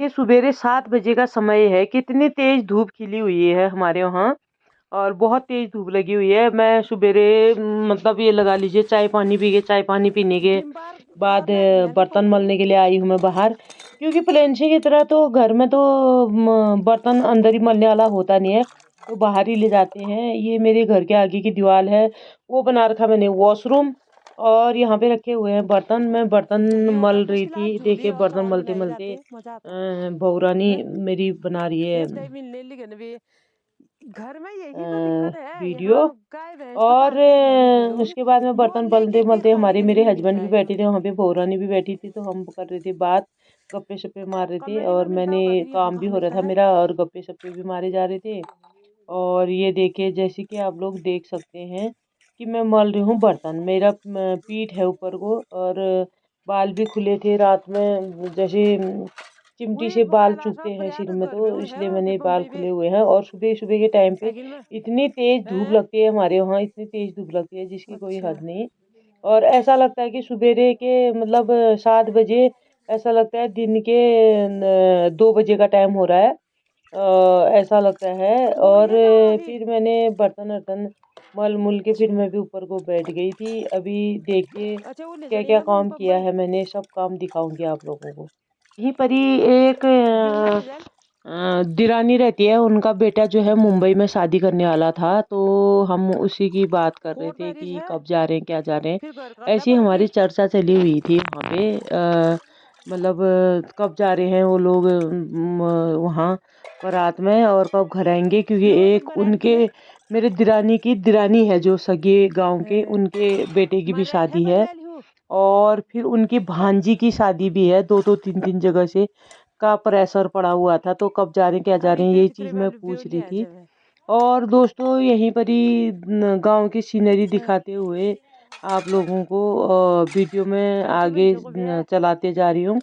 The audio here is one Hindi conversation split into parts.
देखिए सुबेरे 7 बजे का समय है। कितनी तेज धूप खिली हुई है हमारे वहाँ और बहुत तेज धूप लगी हुई है। मैं सुबेरे मतलब ये लगा लीजिए चाय पानी पी के, चाय पानी पीने के बाद बर्तन मलने के लिए आई हूँ मैं बाहर, क्योंकि प्लेंसी की तरह तो घर में तो बर्तन अंदर ही मलने वाला होता नहीं है, तो बाहर ही ले जाते हैं। ये मेरे घर के आगे की दीवार है, वो बना रखा मैंने वॉशरूम, और यहाँ पे रखे हुए हैं बर्तन। मैं बर्तन मल रही थी। देखिए बर्तन मलते मलते बहू रानी मेरी बना रही है घर में यही तो दिक्कत है वीडियो। यहाँ गाय भैंस तो और पालते हैं नहीं लोग। उसके बाद में वो बर्तन मलते लेके के मलते खाने हमारे के लिए मेरे मिल हस्बैंड भी जाएगा। बैठे थे वहाँ पे, बहू रानी भी बैठी थी, तो हम कर रहे थे बात, गप्पे शप्पे मार रहे थे, कॉमेडी में और मिलता मैंने होगा फिर ये काम फोटो भी हो रहा हमेशा था है। मेरा, और गप्पे शप्पे भी मारे जा रहे थे। और ये देखिए जैसे कि आप लोग देख सकते हैं कि मैं मल रही हूँ बर्तन। मेरा पीठ है ऊपर को, और बाल भी खुले थे रात में, जैसे चिमटी वही से बाल मोबाइल आशा चुभते हैं सिर प्रयाग में, घर तो में हूँ इसलिए है कि मैंने बाल बम्बई में खुले हुए हैं। और सुबह सुबह के टाइम पे साइकिल में इतनी तेज धूप है। लगती है हमारे वहाँ, इतनी तेज धूप लगती है जिसकी कोई अच्छा हद नहीं। और ऐसा लगता है कि सवेरे के मतलब 7 बजे, ऐसा लगता है दिन के 2 बजे का टाइम हो रहा है। ऐसा लगता है। वो और ये जाओ अभी। फिर मैंने बर्तन वर्तन मल मुल के फिर अच्छा मैं भी ऊपर को बैठ गई थी। अभी देखिए अच्छा वो ले क्या चलेगा क्या हम काम ऊपर किया ऊपर है मैंने, सब काम दिखाऊंगी आप लोगों को। यहीं पर ही एक बिरला ले जाए। दिरानी रहती है, उनका बेटा जो है मुंबई में शादी करने वाला था, तो हम उसी की बात कर रहे 4 थे पेरिस कि है कब जा रहे हैं क्या जा रहे हैं। फिर घर का ऐसी डबल हमारी की। चर्चा चली हुई थी वहाँ पे, मतलब कब जा रहे हैं वो लोग वहाँ बारात में, और कब घर आएंगे, क्योंकि फिर वो दिन एक बारात उनके में मेरे दिरानी की दिरानी है जो सगे गांव के, उनके बेटे की भी मराइल है शादी है। मरियल हूँ। और फिर उनकी भांजी की शादी भी है, दो दो तीन तीन जगह से का प्रेशर पड़ा हुआ था, तो कब जा रहे हैं क्या जा रहे अभी हैं, के ये कितने चीज़ मैं पूछ ब्योली रही है थी। जब है। और दोस्तों यहीं पर ही गांव की सीनरी अच्छा दिखाते हुए आप लोगों को वीडियो में बच्चों आगे बच्चों को भी है। चलाते जा रही हूँ।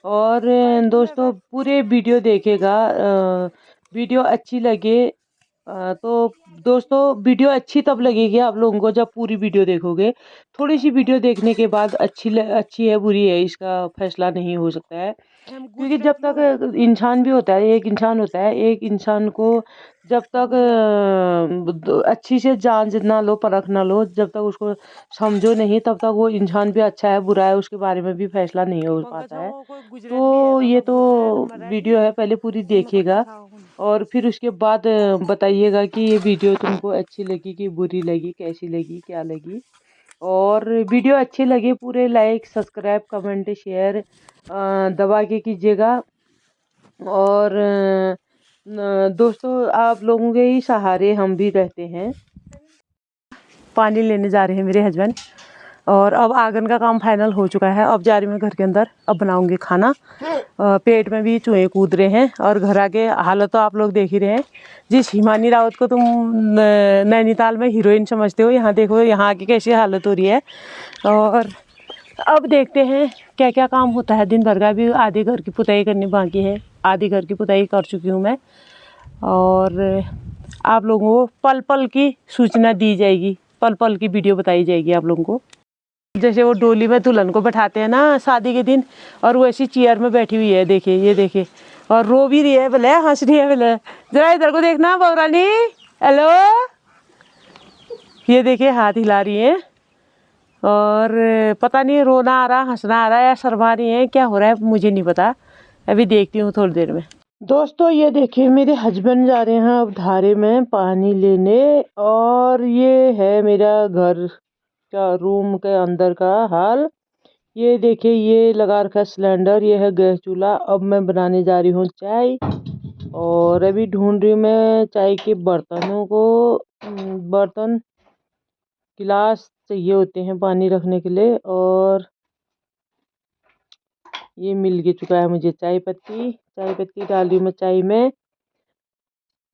और पाइप खुला दोस्तों कर। पूरे वीडियो देखेगा, वीडियो अच्छी लगे तो दोस्तों वीडियो अच्छी तब लगेगी आप लोगों को जब पूरी वीडियो देखोगे। थोड़ी सी वीडियो देखने के बाद अच्छी है बुरी है इसका फैसला नहीं हो सकता है, हम क्योंकि जब गुजराती हूँ। तक इंसान भी होता है, एक इंसान होता है, एक इंसान को जब तक गुजराती। अच्छी से जांच ना लो, परख ना लो, जब तक उसको समझो नहीं, तब तक वो इंसान भी अच्छा है बुरा है उसके बारे में भी फैसला नहीं हो पंकज पाता है। वो कोई गुजराती है तो ये पापा तो बोल रहे हैं मराठी वीडियो है। है, पहले पूरी नमक अच्छा देखिएगा, खाओ हम। और फिर उसके बाद बताइएगा कि ये वीडियो तुमको अच्छी लगी कि बुरी लगी, कैसी लगी, क्या लगी। और वीडियो अच्छी लगी पूरे लाइक सब्सक्राइब कमेंट शेयर दबा के कीजिएगा। और दोस्तों आप लोगों के ही सहारे हम भी रहते हैं। पानी लेने जा रहे हैं मेरे हस्बैंड, और अब आंगन का काम फाइनल हो चुका है। अब जा रही मैं घर के अंदर, अब बनाऊंगी खाना। पेट में भी चूहे कूद रहे हैं, और घर आके हालत तो आप लोग देख ही रहे हैं। जिस हिमानी रावत को तुम नैनीताल में हीरोइन समझते हो, यहाँ देखो यहाँ आके कैसी हालत हो रही है। और अब देखते हैं क्या क्या काम होता है दिन भर का। भी आधी घर की पुताई करनी बाकी है, आधी घर की पुताई कर चुकी हूँ मैं। और आप लोगों को पल पल की सूचना दी जाएगी, पल पल की वीडियो बताई जाएगी आप लोगों को। जैसे वो डोली में दुल्हन को बैठाते हैं ना शादी के दिन, और वो ऐसी चेयर में बैठी हुई है, देखिए ये देखिए, और रो भी रही है भले, हंस रही है भले। जरा इधर को देखना बौरानी, हेलो, ये देखिए हाथ हिला रही है। और पता नहीं रोना आ रहा, हंसना आ रहा है, या शर्मा रही है, क्या हो रहा है मुझे नहीं पता। अभी देखती हूँ थोड़ी देर में। दोस्तों ये देखिए मेरे हस्बैंड जा रहे हैं अब धारे में पानी लेने, और ये है मेरा घर का रूम के अंदर का हाल। ये देखिए ये लगा रखा है सिलेंडर, ये है गैस चूल्हा। अब मैं बनाने जा रही हूँ चाय, और अभी ढूंढ रही हूँ मैं चाय के बर्तनों को। बर्तन गिलास चाहिए होते हैं पानी रखने के लिए, और ये मिल के चुका है मुझे चाय पत्ती। चाय पत्ती डाल रही हूँ मैं चाय में,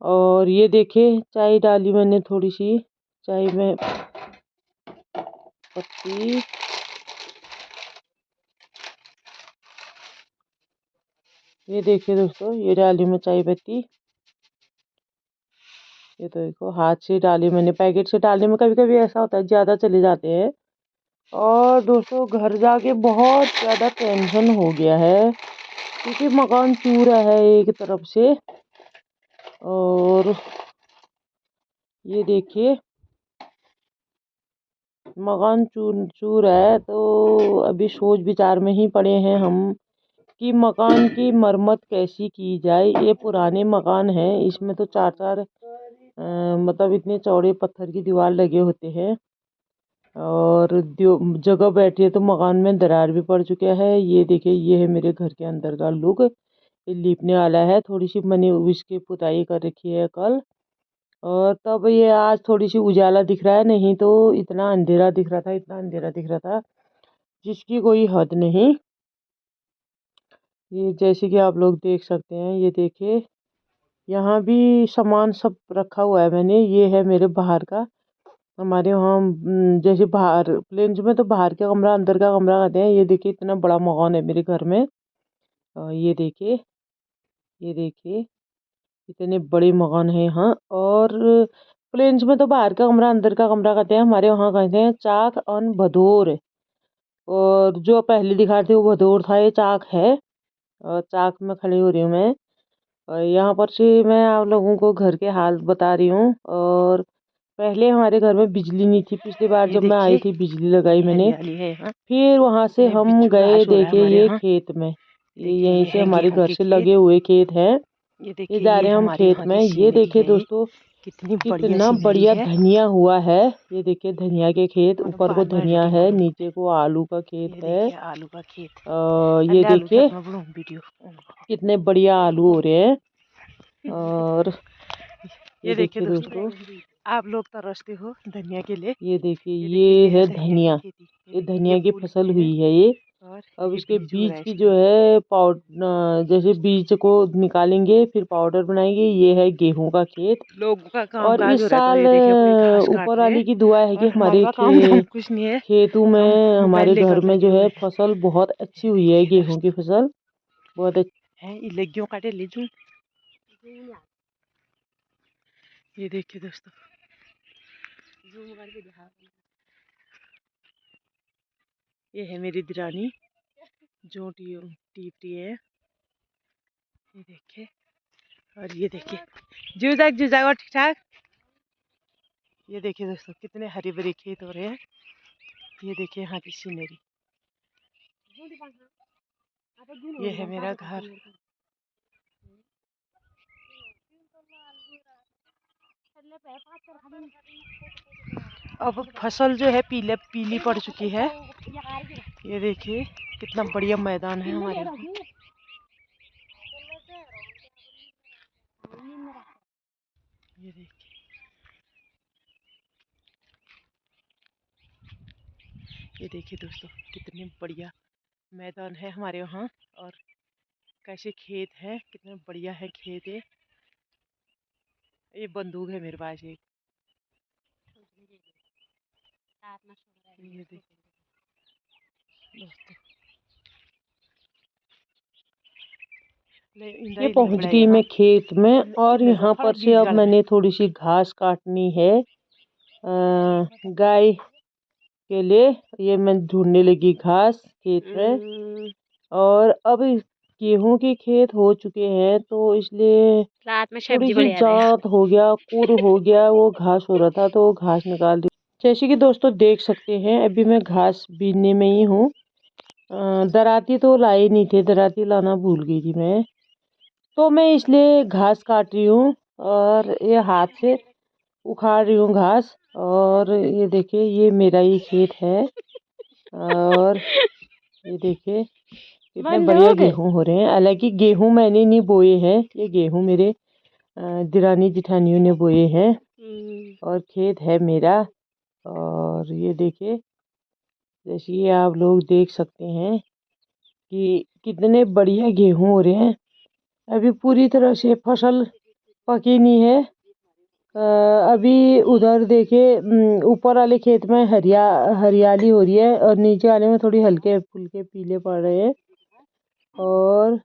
और ये देखिए चाय डाली मैंने थोड़ी सी चाय में पत्ती। ये देखिए दोस्तों ये डाली मैं चाय पत्ती। ये तो देखो हाथ से डाली मैंने, पैकेट से डालने में कभी कभी ऐसा होता है ज़्यादा चले जाते हैं। और दोस्तों घर जाके बहुत ज़्यादा टेंशन हो गया है। क्योंकि मकान चूरा है एक तरफ से। और ये देखिए मकान चूर चूर है, तो अभी सोच विचार में ही पड़े हैं हम कि मकान की मरम्मत कैसी की जाए। ये पुराने मकान है, इसमें तो चार चार मतलब इतने चौड़े पत्थर की दीवार लगे होते हैं। और जगह बैठी है तो मकान में दरार भी पड़ चुका है। ये देखिए ये है मेरे घर के अंदर का लुक। ये लीपने वाला है, थोड़ी सी मैंने इसकी पुताई कर रखी है कल। और तब ये आज थोड़ी सी उजाला दिख रहा है, नहीं तो इतना अंधेरा दिख रहा था, इतना अंधेरा दिख रहा था जिसकी कोई हद नहीं। ये जैसे कि आप लोग देख सकते हैं, ये देखिए यहाँ भी सामान सब रखा हुआ है मैंने। ये है मेरे बाहर का, हमारे वहाँ जैसे बाहर प्लेन्स में तो बाहर का कमरा अंदर का कमरा कहते हैं। ये देखिए इतना बड़ा मकान है मेरे घर में। ये देखिए, ये देखिए इतने बड़े मकान है यहाँ। और प्लेन्स में तो बाहर का कमरा अंदर का कमरा कहते हैं, हमारे वहाँ कहते हैं चाक और भदौर। और जो पहले दिखा रहे थे वो भदौर था, ये चाक है। और चाक में खड़ी हो रही हूँ मैं। और यहाँ पर से मैं आप लोगों को घर के हाल बता रही हूँ। और पहले हमारे घर में बिजली नहीं थी, पिछली बार ये जब मैं आई देखिए थी बिजली लगाई कितनी मैंने। हरियाली है यहाँ। फिर वहां से कितने हम बिच्छू गए घास हो रहा है देखे हमारे ये यहाँ। खेत में। ये देखिए यहीं ये से है हमारे गेहूं घर के से खेत। लगे हुए खेत हैं। ये ये देखिए जा ये रहे हैं हम हमारे खेत यहाँ में। की ये सीनरी देखिए है। दोस्तों कितनी बढ़िया कितना सीनरी बढ़िया है। धनिया हुआ है। ये देखिए धनिया के खेत, और ऊपर को बाद में धनिया एडिटिंग है, करूँ। नीचे को आलू का खेत ये है। देखिए आलू का खेत। ये अल्ले आलू देखिए छत में बनूँ वीडियो। कितने बढ़िया आलू हो रहे हैं। और ये ये देखिए देखिए दोस्तों, दोस्तों, आप लोग तरसते हो धनिया के लिए। ये देखिए ये देखिए ये ये है है धनिया की धनिया। खेती। ये ये देखिए ये धनिया की फूल फसल किए हैं। हुई है ये। और अब ये इसके बीज हो रहा बीज है की जो इसका। है जैसे बीज को निकालेंगे फिर पाउडर बनाएंगे। ये है गेहूं का खेत। लोगों का काम और काज इस हो रहा है, तो साल ये देखिए कोई घास काट ऊपर रहे हैं। वाले की दुआ है कि और हमारे हमारा काम धाम कुछ नहीं है। खेतों हम में मोबाइल हमारे घर लेकर में लगे जो हुए है हैं। फसल बहुत ये अच्छी हुई है, देखिए गेहूं की दोस्तों फसल बहुत अच्छी। है, ये लग्गियों काटे ले जूं। ये देखिए दोस्तों, जूम करके दिखा। ये है मेरी दिरानी जो टीपटी है। ये देखिए, और ये देखिए जुजाक ठीक ठाक। ये देखिए दोस्तों कितने हरे भरे खेत हो रहे हैं। ये देखिए यहाँ की सीनरी। ये है मेरा घर। अब फसल जो है पीले पीली पड़ चुकी है। ये देखिए कितना बढ़िया मैदान है हमारे यहाँ। ये देखिए, ये देखिए दोस्तों कितने बढ़िया मैदान है हमारे यहाँ। और कैसे खेत है, कितने बढ़िया है खेत है। ये बंदूक है मेरे पास एक। ये देखिए दोस्तों, ये पहुंच गई मैं खेत में। और यहाँ पर से अब मैंने थोड़ी सी घास काटनी है गाय के लिए। ये मैं ढूंढने लगी घास खेत में। और अब गेहूं के खेत हो चुके हैं तो इसलिए रात में थोड़ी सब्जी सी बढ़िया रहे। जांत हो गया, कुर हो गया, वो घास हो रहा था तो वो घास निकाल दी। जैसे कि दोस्तों देख सकते हैं अभी मैं घास बीनने में ही हूँ। दराती तो लाए नहीं थे, दराती लाना भूल गई थी मैं, तो मैं इसलिए घास काट रही हूँ। और ये हाथ से उखाड़ रही हूँ घास। और ये देखिए ये मेरा ही खेत है। और ये देखिए कितने बढ़िया गेहूं हो रहे हैं। हालांकि गेहूं मैंने नहीं बोए हैं, ये गेहूं मेरे दिरानी जिठानियों ने बोए हैं। और खेत है मेरा। और ये देखिए जैसे ये आप लोग देख सकते हैं कि कितने बढ़िया गेहूं हो रहे हैं। अभी पूरी तरह से फसल पकी नहीं है। अभी उधर देखे ऊपर वाले खेत में हरियाली हो रही है और नीचे वाले में थोड़ी हल्के फुल्के पीले पड़ रहे हैं। और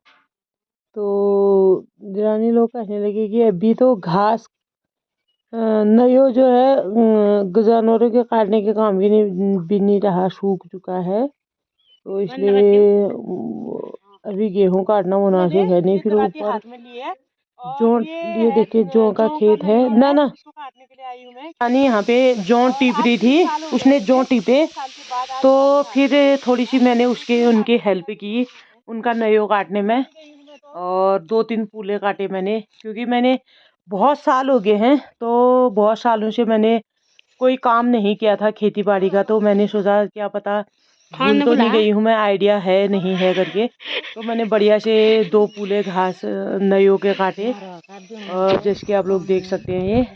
तो दिरानी लोग कहने लगे कि अभी तो घास नयो जो है जानवरों के काटने के काम भी नहीं रहा, सूख चुका है। तो इसलिए अभी गेहूं काटना मुनासिब है नहीं, फिर ऊपर हाथ में लिए जो और ये देखिए जौ का खेत है ना ना। इसको काटने के लिए आई हूँ मैं। यानी यहाँ पे जौ और टीप आज रही 20 थी, साल हो गए उसने जौ मुझे, टीपे 20 साल के बाद आज तो दादी हाथ फिर में ली है। थोड़ी सी मैंने उसके उनकी हेल्प की, उनका नयो काटने में। और 2-3 फूले काटे मैंने, क्योंकि मैंने बहुत साल हो गए हैं, तो बहुत सालों से मैंने कोई काम नहीं किया था खेती बाड़ी का। तो मैंने सोचा क्या पता भूल तो नहीं गई हूँ मैं, आइडिया है नहीं है करके। तो मैंने बढ़िया से 2 फूले घास नयों के काटे। और जैसे कि आप लोग देख सकते हैं, ये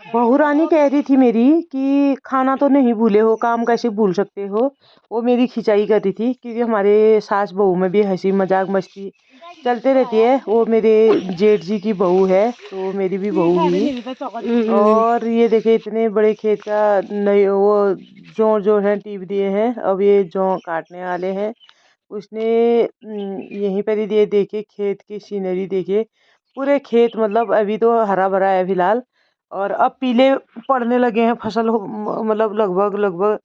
बहू रानी कह रही थी मेरी कि खाना तो नहीं भूले हो, काम कैसे भूल सकते हो। वो मेरी खिंचाई कर रही थी, क्योंकि हमारे सास बहू में भी हंसी मजाक मस्ती चलते रहती है। वो मेरे जेठ जी की बहू है, तो मेरी भी बहू हुई। और ये देखे इतने बड़े खेत का नई वो जौ जो है टीप दिए हैं। अब ये जौ काटने वाले हैं। उसने यहीं पर ही दिए। देखे खेत की सीनरी, देखे पूरे खेत, मतलब अभी तो हरा भरा है फिलहाल। और अब पीले पड़ने लगे हैं, फसल मतलब लगभग लगभग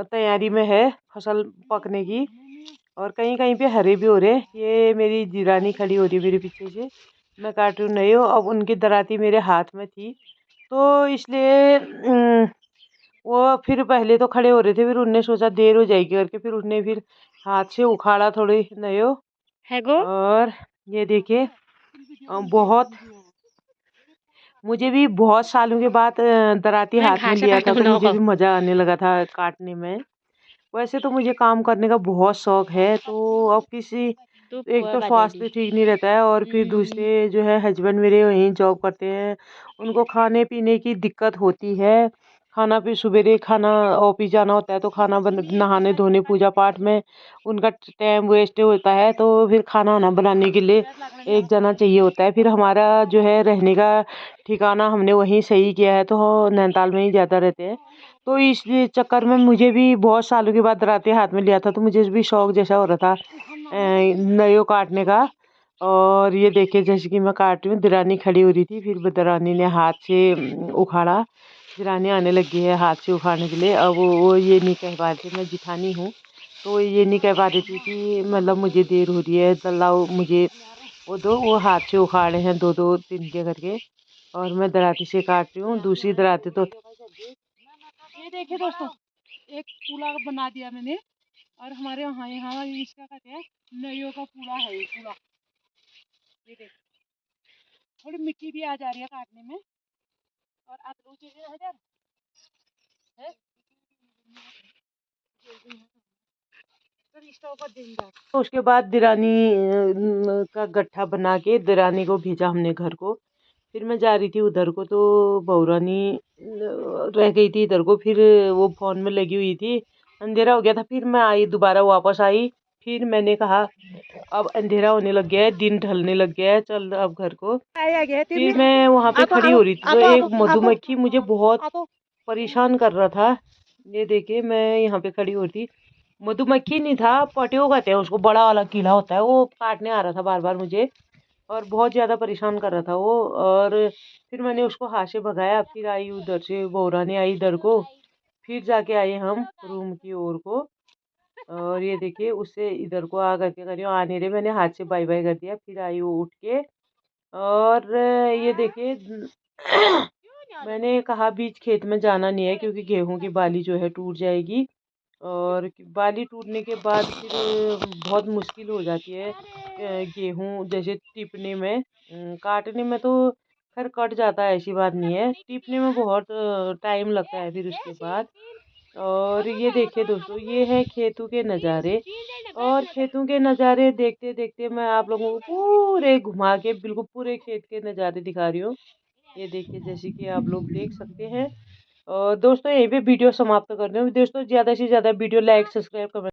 तैयारी में है फसल पकने की। और कहीं कहीं पे हरे भी हो रहे हैं। ये मेरी जीरानी खड़ी हो रही है मेरे पीछे से, मैं काट रही हूँ नहीं हो। अब उनकी दराती मेरे हाथ में थी, तो इसलिए वो फिर पहले तो खड़े हो रहे थे, फिर उनने सोचा देर हो जाएगी करके, फिर उसने फिर हाथ से उखाड़ा थोड़ी नयो। और ये देखिए बहुत, मुझे भी बहुत सालों के बाद दराती हाथ में लिया था, तो मुझे भी मज़ा आने लगा था काटने में। वैसे तो मुझे काम करने का बहुत शौक है। तो अब किसी, एक तो स्वास्थ्य ठीक नहीं रहता है, और फिर दूसरे जो है हस्बैंड मेरे वहीं जॉब करते हैं, उनको खाने पीने की दिक्कत होती है। खाना फिर सवेरे खाना ऑफिस जाना होता है, तो खाना नहाने धोने पूजा पाठ में उनका टाइम वेस्ट होता है। तो फिर खाना वाना बनाने के लिए एक जना चाहिए होता है। फिर हमारा जो है रहने का ठिकाना हमने वहीं सही किया है, तो नैनीताल में ही ज़्यादा रहते हैं। तो इस चक्कर में मुझे भी बहुत सालों के बाद दराती हाथ में लिया था, तो मुझे भी शौक जैसा हो रहा था नयों काटने का। और ये देखिए जैसे कि मैं काट रही हूँ, दिरानी खड़ी हो रही थी, फिर दिरानी ने हाथ से उखाड़ा। दिरानी आने लगी है हाथ से उखाड़ने के लिए। अब वो ये नहीं कह पा रही थी मैं जिठानी हूँ, तो ये नहीं कह पा रही थी कि मतलब मुझे देर हो रही है, लाओ मुझे वो दो। वो हाथ से उखाड़े हैं 2-2 तिनके करके, और मैं दराती से काट रही हूँ। दूसरी दराती तो ये देखिए दोस्तों, एक पूला बना दिया मैंने। और हमारे यहाँ इसका कहते हैं नइयों का पूला है ये पूला। ये देखिए थोड़ी मिट्टी भी आ जा रही है काटने में। और आलू चीजें हजार है तो उसके बाद दिरानी का गट्ठा बना के दिरानी को भेजा हमने घर को। फिर मैं जा रही थी उधर को, तो बहुरानी रह गई थी इधर को। फिर वो फोन में लगी हुई थी, अंधेरा हो गया था। फिर मैं आई, दोबारा वापस आई। फिर मैंने कहा अब अंधेरा होने लग गया है, दिन ढलने लग गया है, चल अब घर को। फिर मैं वहां पे खड़ी हो रही थी, तो एक मधुमक्खी मुझे बहुत परेशान कर रहा था। ये देखिए मैं यहाँ पे खड़ी हो रही थी, मधुमक्खी नहीं था, पटियो कहते हैं उसको, बड़ा वाला कीड़ा होता है, वो काटने आ रहा था बार बार मुझे, और बहुत ज़्यादा परेशान कर रहा था वो। और फिर मैंने उसको हाथ से भगाया। फिर आई उधर से बोरानी आई इधर को। फिर जाके आए हम रूम की ओर को। और ये देखिए उससे इधर को आ करके करियो आने रे, मैंने हाथ से बाय बाय कर दिया। फिर आई वो उठ के। और ये देखिए मैंने कहा बीच खेत में जाना नहीं है, क्योंकि गेहूं की बाली जो है टूट जाएगी। और बाली टूटने के बाद फिर बहुत मुश्किल हो जाती है गेहूं जैसे टिपने में। काटने में तो खैर कट जाता है, ऐसी बात नहीं है, टिपने में बहुत टाइम लगता है फिर उसके बाद। और ये देखिए दोस्तों, ये है खेतों के नज़ारे। और खेतों के नज़ारे देखते देखते मैं आप लोगों को पूरे घुमा के बिल्कुल पूरे खेत के नज़ारे दिखा रही हूँ। ये देखिए जैसे कि आप लोग देख सकते हैं। और दोस्तों यहीं पे वीडियो समाप्त कर रही हूँ दोस्तों। ज़्यादा से ज़्यादा वीडियो लाइक सब्सक्राइब कमेंट